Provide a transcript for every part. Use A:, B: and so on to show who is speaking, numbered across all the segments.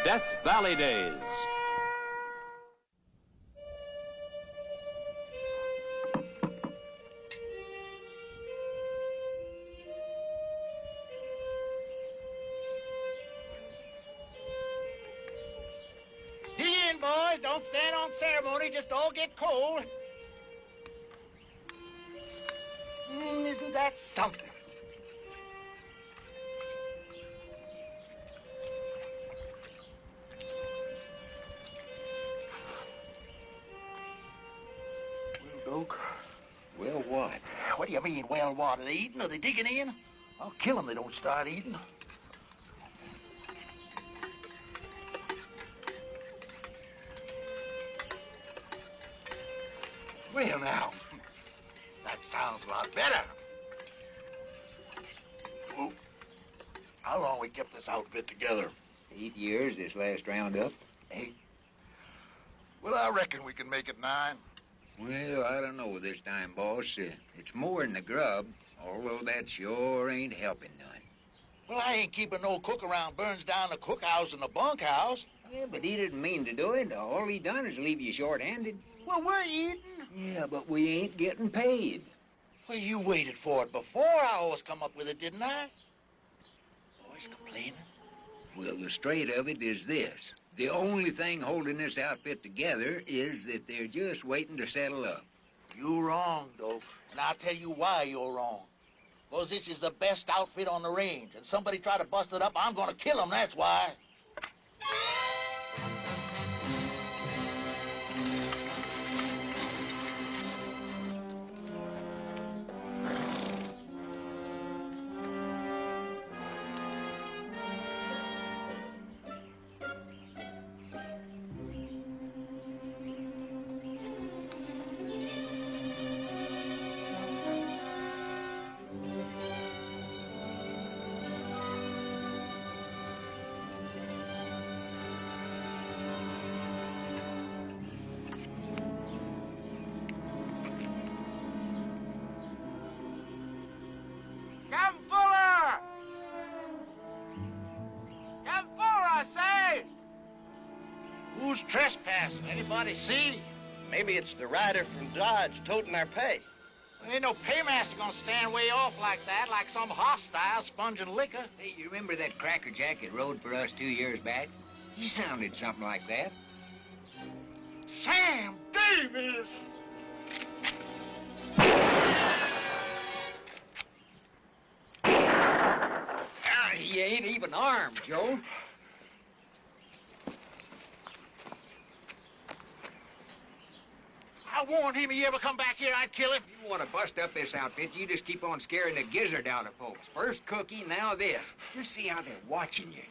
A: Death Valley Days.
B: Dig in, boys. Don't stand on ceremony. Just all get cold. Isn't that something? Well, Doc.
C: Well, what?
B: What do you mean, well, what? Are they eating? Are they digging in? I'll kill them if they don't start eating. Well, now, that sounds a lot better. Well, how long we kept this outfit together?
C: 8 years this last roundup.
B: 8? Well, I reckon we can make it 9.
C: Well, I don't know this time, boss. It's more than the grub, although that sure ain't helping none.
B: Well, I ain't keeping no cook around burns down the cookhouse and the bunkhouse.
C: Yeah, but he didn't mean to do it. All he done is leave you short-handed.
B: Well, we're eating.
C: Yeah, but we ain't getting paid.
B: Well, you waited for it before. I always come up with it, didn't I? Boys complaining.
C: Well, the straight of it is this. The only thing holding this outfit together is that they're just waiting to settle up.
B: You're wrong, Doc. And I'll tell you why you're wrong. Because this is the best outfit on the range. And somebody try to bust it up, I'm going to kill him, that's why. Who's trespassing? Anybody see?
D: Maybe it's the rider from Dodge toting our pay.
B: There ain't no paymaster gonna stand way off like that, like some hostile sponging liquor.
C: Hey, you remember that Cracker Jack that rode for us 2 years back? He sounded something like that.
B: Sam Davis!
C: He ain't even armed, Joe.
B: I warned him if he ever come back here, I'd kill him.
C: You want to bust up this outfit, you just keep on scaring the gizzard out of folks. First cookie, now this. Just see how they're watching you.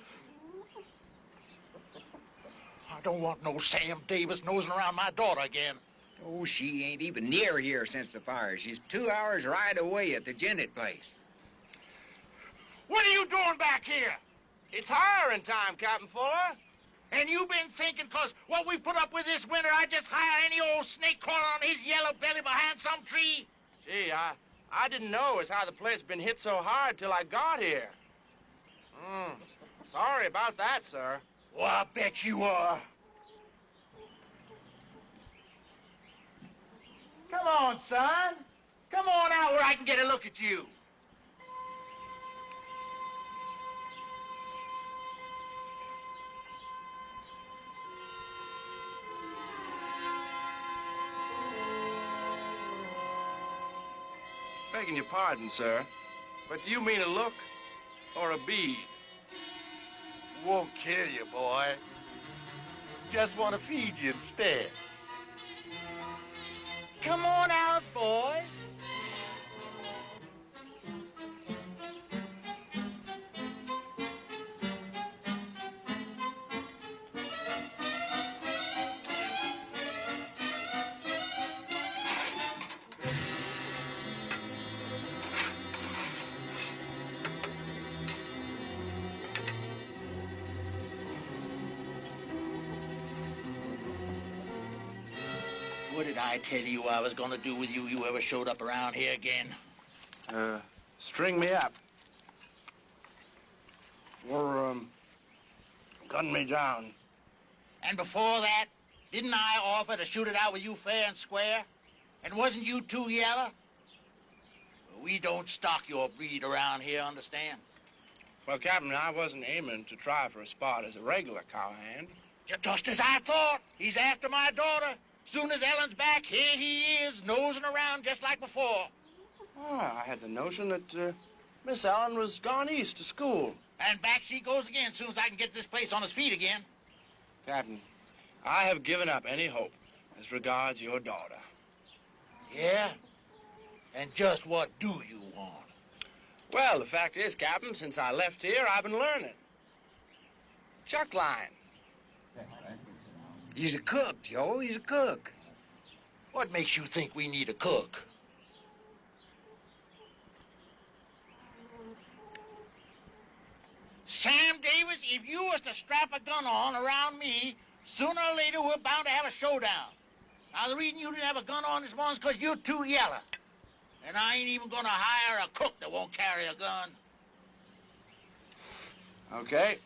B: I don't want no Sam Davis nosing around my daughter again.
C: Oh, she ain't even near here since the fire. She's 2 hours ride away at the Jennett place.
B: What are you doing back here?
D: It's hiring time, Captain Fuller.
B: And you've been thinking, 'cause what we put up with this winter, I'd just hire any old snake crawling on his yellow belly behind some tree?
D: Gee, I didn't know as how the place been hit so hard till I got here. Sorry about that, sir.
B: Well, I bet you are. Come on, son. Come on out where I can get a look at you.
D: Begging your pardon, sir, but do you mean a look or a bead?
B: Won't kill you, boy. Just want to feed you instead. Come on out, boy. What did I tell you I was gonna do with you ever showed up around here again?
D: String me up. Gun me down.
B: And before that, didn't I offer to shoot it out with you fair and square? And wasn't you too yellow? We don't stock your breed around here, understand?
D: Well, Captain, I wasn't aiming to try for a spot as a regular cowhand.
B: Just as I thought. He's after my daughter. Soon as Ellen's back, here he is, nosing around just like before.
D: Oh, I had the notion that Miss Ellen was gone east to school.
B: And back she goes again, soon as I can get this place on its feet again.
D: Captain, I have given up any hope as regards your daughter.
B: Yeah? And just what do you want?
D: Well, the fact is, Captain, since I left here, I've been learning. Chuck line.
C: He's a cook, Joe. He's a cook.
B: What makes you think we need a cook? Sam Davis, if you was to strap a gun on around me, sooner or later we're bound to have a showdown. Now, the reason you didn't have a gun on this morning is because you're too yellow. And I ain't even gonna hire a cook that won't carry a gun.
D: Okay.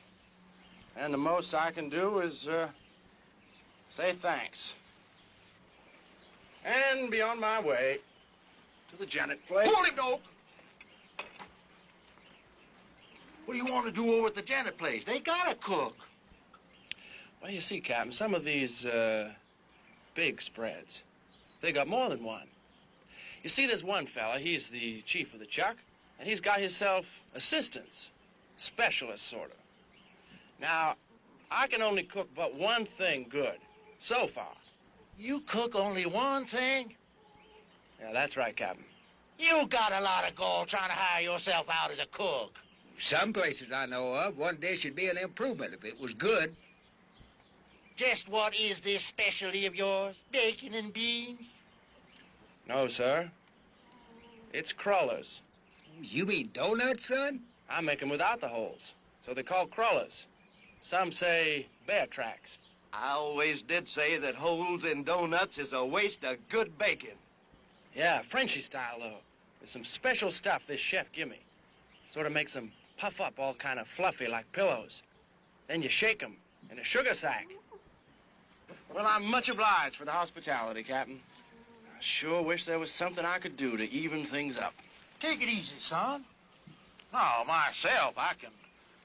D: And the most I can do is, say thanks. And be on my way to the Janet place.
B: Hold him, Dope! What do you want to do over at the Janet place? They got a cook.
D: Well, you see, Captain, some of these, big spreads, they got more than one. You see, there's one fella, he's the chief of the chuck, and he's got himself assistants, specialists, sort of. Now, I can only cook but one thing good, so far.
B: You cook only one thing?
D: Yeah, that's right, Captain.
B: You got a lot of gall trying to hire yourself out as a cook.
C: Some places I know of, one dish would be an improvement if it was good.
B: Just what is this specialty of yours? Bacon and beans?
D: No, sir. It's Crullers.
C: You mean donuts, son?
D: I make them without the holes, so they're called Crullers. Some say bear tracks.
A: I always did say that holes in donuts is a waste of good bacon.
D: Yeah, Frenchy style, though. There's some special stuff this chef give me. Sort of makes them puff up all kind of fluffy like pillows. Then you shake them in a sugar sack. Well, I'm much obliged for the hospitality, Captain. I sure wish there was something I could do to even things up.
B: Take it easy, son. Now, myself, I can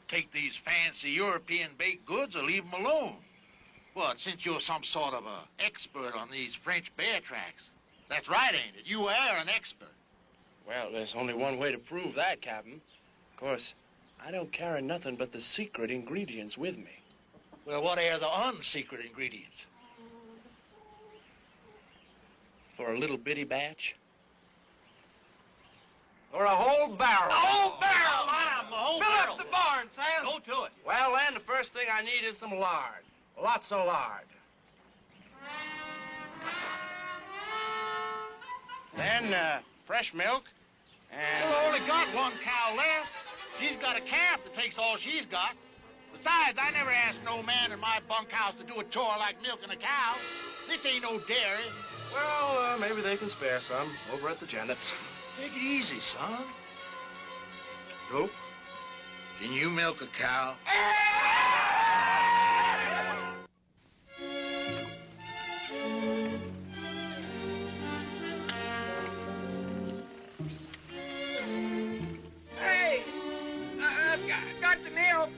B: take these fancy European baked goods or leave them alone. But since you're some sort of a expert on these French bear tracks, that's right, ain't it? You are an expert.
D: Well, there's only one way to prove that, Captain. Of course, I don't carry nothing but the secret ingredients with me.
B: Well, what are the unsecret ingredients?
D: For a little bitty batch.
A: Or a whole barrel.
B: A whole barrel! A whole
A: Fill
B: barrel!
A: up the barn, Sam.
B: Go to it.
D: Well, then, the first thing I need is some lard. Lots of lard. Then, fresh milk and...
B: Well, I only got one cow left. She's got a calf that takes all she's got. Besides, I never asked no man in my bunkhouse to do a chore like milking a cow. This ain't no dairy.
D: Well, maybe they can spare some over at the Janet's.
B: Take it easy, son. Dope, can you milk a cow?
C: Hey, I've got the milk.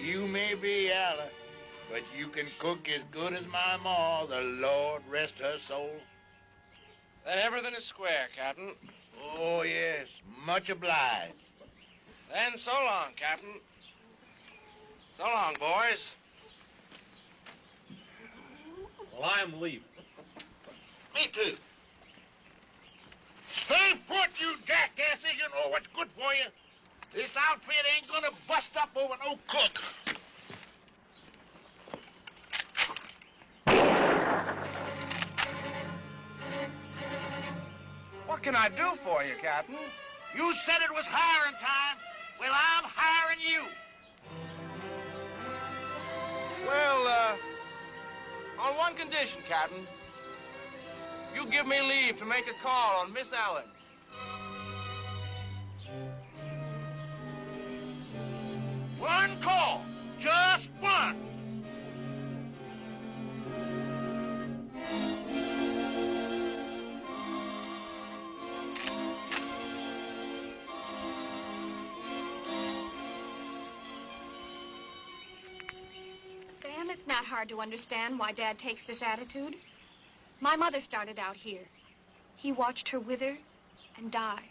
B: You may be Ella, but you can cook as good as my ma, the Lord rest her soul.
D: Then everything is square, Captain.
B: Oh, yes, much obliged.
D: Then so long, Captain. So long, boys.
E: Well, I'm leaving.
B: Me too. Stay put, you jackasses. You know what's good for you. This outfit ain't gonna bust up over no cook.
D: What can I do for you, Captain?
B: You said it was hiring time. Well, I'm hiring you.
D: Well, on one condition, Captain. You give me leave to make a call on Miss Allen.
B: One call. Just one.
F: Sam, it's not hard to understand why Dad takes this attitude. My mother started out here. He watched her wither and die.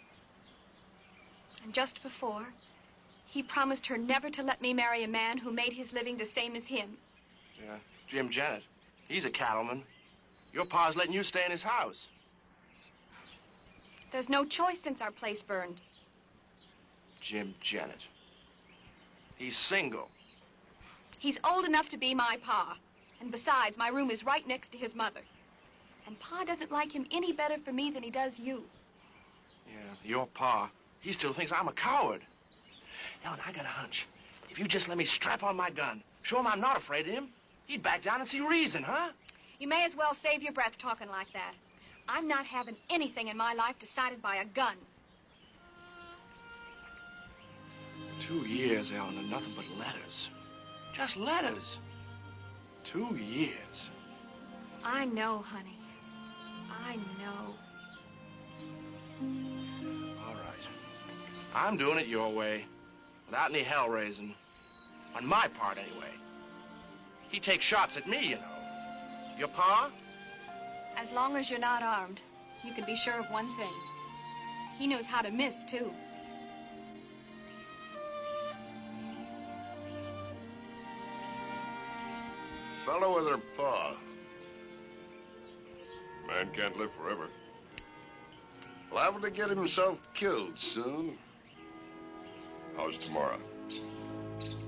F: And just before, he promised her never to let me marry a man who made his living the same as him.
D: Yeah, Jim Jennett. He's a cattleman. Your pa's letting you stay in his house.
F: There's no choice since our place burned.
D: Jim Jennett. He's single.
F: He's old enough to be my pa. And besides, my room is right next to his mother. And Pa doesn't like him any better for me than he does you.
D: Yeah, your pa. He still thinks I'm a coward. Ellen, I got a hunch. If you just let me strap on my gun, show him I'm not afraid of him, he'd back down and see reason, huh?
F: You may as well save your breath talking like that. I'm not having anything in my life decided by a gun.
D: 2 years, Ellen, and nothing but letters. Just letters. 2 years.
F: I know, honey. I know.
D: All right. I'm doing it your way, without any hell raising. On my part, anyway. He takes shots at me, you know. Your pa?
F: As long as you're not armed, you can be sure of one thing. He knows how to miss, too.
G: Fellow with her paw. Man can't live forever. Liable to get himself killed soon. How's tomorrow?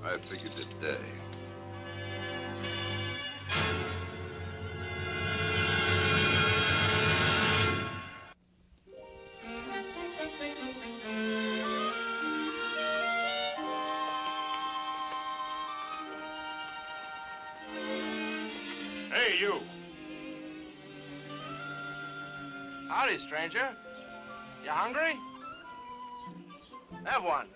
G: I figured today.
E: Hey, you.
D: Howdy, stranger. You hungry? Have one.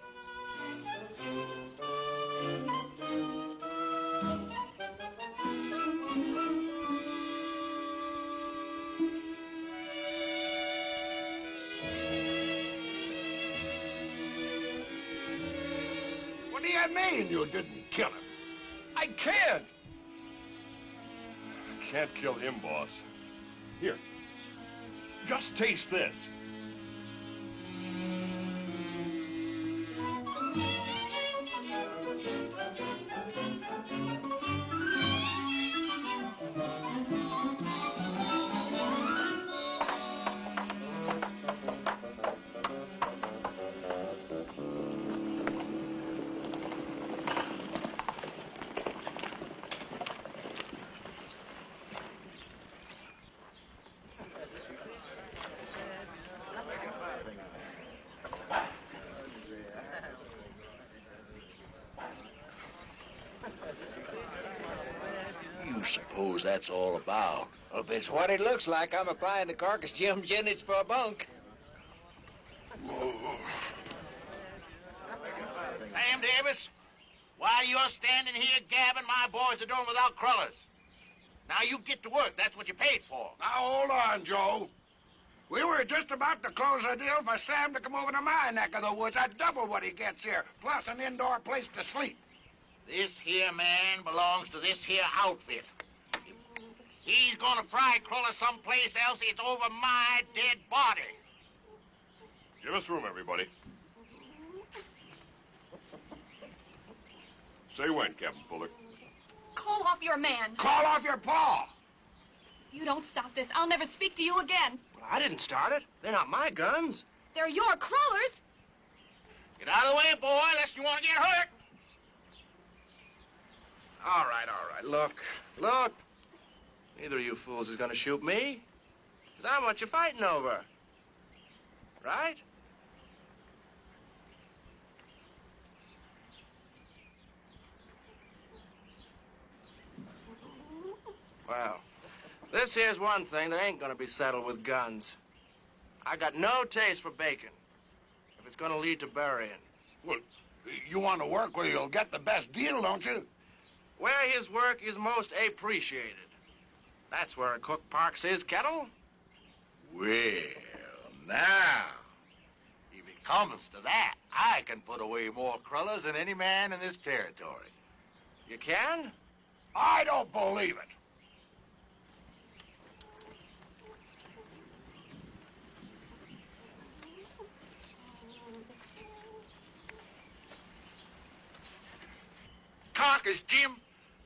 H: What do you mean you didn't kill him?
G: I can't! Can't kill him, boss. Here. Just taste this.
B: You suppose that's all about?
C: If it's what it looks like, I'm applying the carcass Jim Jennings for a bunk.
B: Sam Davis, while you're standing here gabbing, my boys are doing without crullers. Now you get to work. That's what you paid for.
H: Now, hold on, Joe. We were just about to close a deal for Sam to come over to my neck of the woods. I'd double what he gets here, plus an indoor place to sleep.
B: This here man belongs to this here outfit. He's gonna fry crullers someplace else. It's over my dead body.
G: Give us room, everybody. Say when, Captain Fuller.
F: Call off your man.
H: Call off your paw.
F: If you don't stop this, I'll never speak to you again.
D: Well, I didn't start it. They're not my guns.
F: They're your Crullers.
B: Get out of the way, boy, unless you want to get hurt.
D: All right. Look. Neither of you fools is gonna shoot me. Because I'm what you're fighting over. Right? Well, this here's one thing that ain't gonna be settled with guns. I got no taste for bacon, if it's gonna lead to burying.
H: Well, you want to work where you'll get the best deal, don't you?
D: Where his work is most appreciated. That's where a cook parks his kettle.
B: Well, now, if it comes to that, I can put away more crullers than any man in this territory.
D: You can?
H: I don't believe it.
B: Carcass, Jim,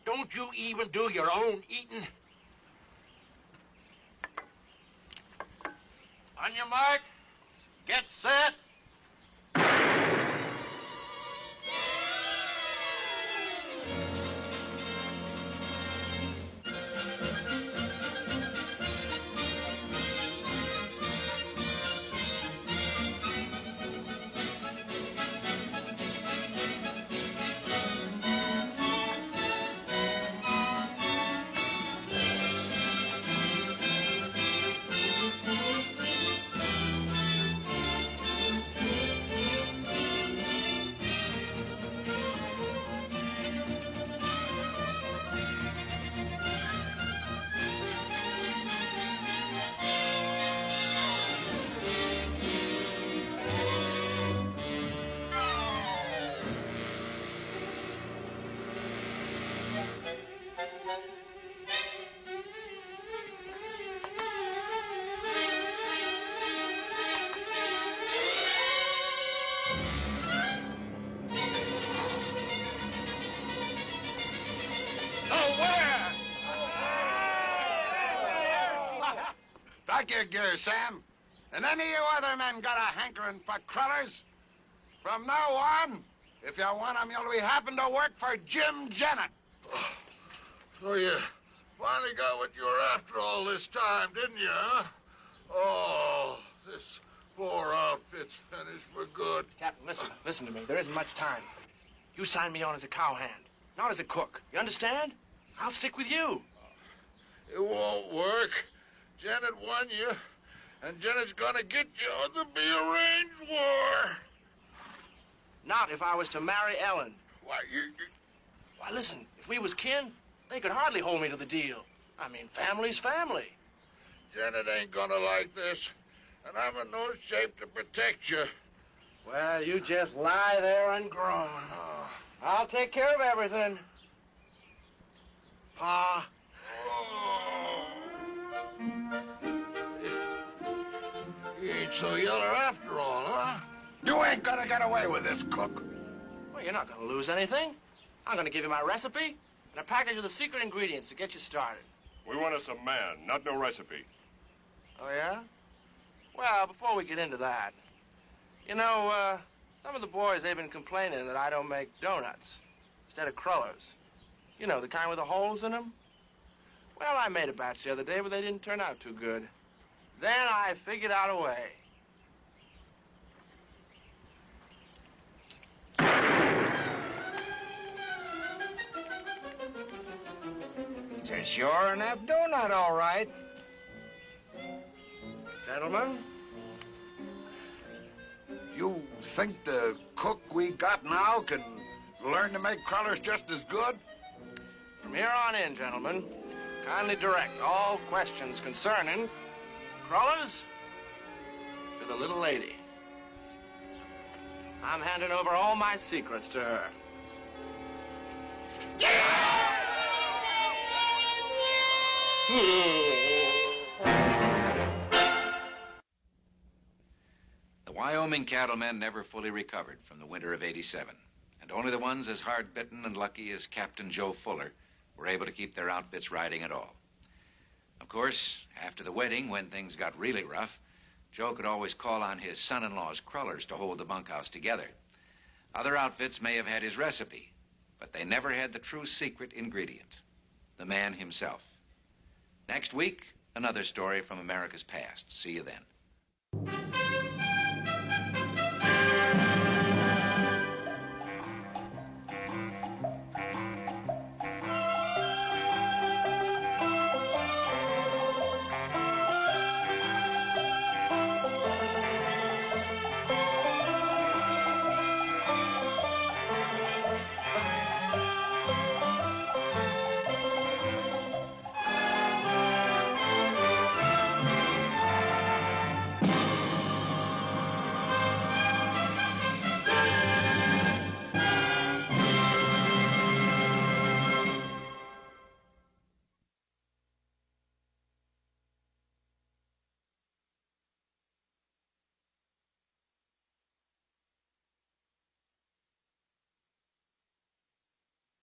B: don't you even do your own eating? On your mark, get set.
H: Back here, Gary, Sam. And any of you other men got a hankering for crullers? From now on, if you want 'em, you'll be having to work for Jim Jennett.
B: So you finally got what you were after all this time, didn't you, huh? Oh, this poor outfit's finished for good.
D: Captain, listen to me. There isn't much time. You signed me on as a cowhand, not as a cook. You understand? I'll stick with you.
B: It won't work. Janet won you, and Janet's gonna get you on the be-arranged war.
D: Not if I was to marry Ellen.
B: Why,
D: Why, listen, if we was kin, they could hardly hold me to the deal. I mean, family's family.
B: Janet ain't gonna like this, and I'm in no shape to protect you.
D: Well, you just lie there and groan. I'll take care of everything. Pa.
B: Oh. You ain't so yeller after all, huh?
H: You ain't gonna get away with this, Cook.
D: Well, you're not going to lose anything. I'm going to give you my recipe and a package of the secret ingredients to get you started.
G: We want us a man, not no recipe.
D: Oh, yeah? Well, before we get into that, you know, some of the boys, they've been complaining that I don't make donuts instead of crullers. You know, the kind with the holes in them. Well, I made a batch the other day, but they didn't turn out too good. Then I figured out a way.
C: It's sure enough donut, all right.
D: Gentlemen?
H: You think the cook we got now can learn to make crullers just as good?
D: From here on in, gentlemen, kindly direct all questions concerning crullers to the little lady. I'm handing over all my secrets to her.
I: The Wyoming cattlemen never fully recovered from the winter of '87, and only the ones as hard-bitten and lucky as Captain Joe Fuller were able to keep their outfits riding at all. Of course, after the wedding, when things got really rough, Joe could always call on his son-in-law's Crullers to hold the bunkhouse together. Other outfits may have had his recipe, but they never had the true secret ingredient, the man himself. Next week, another story from America's past. See you then.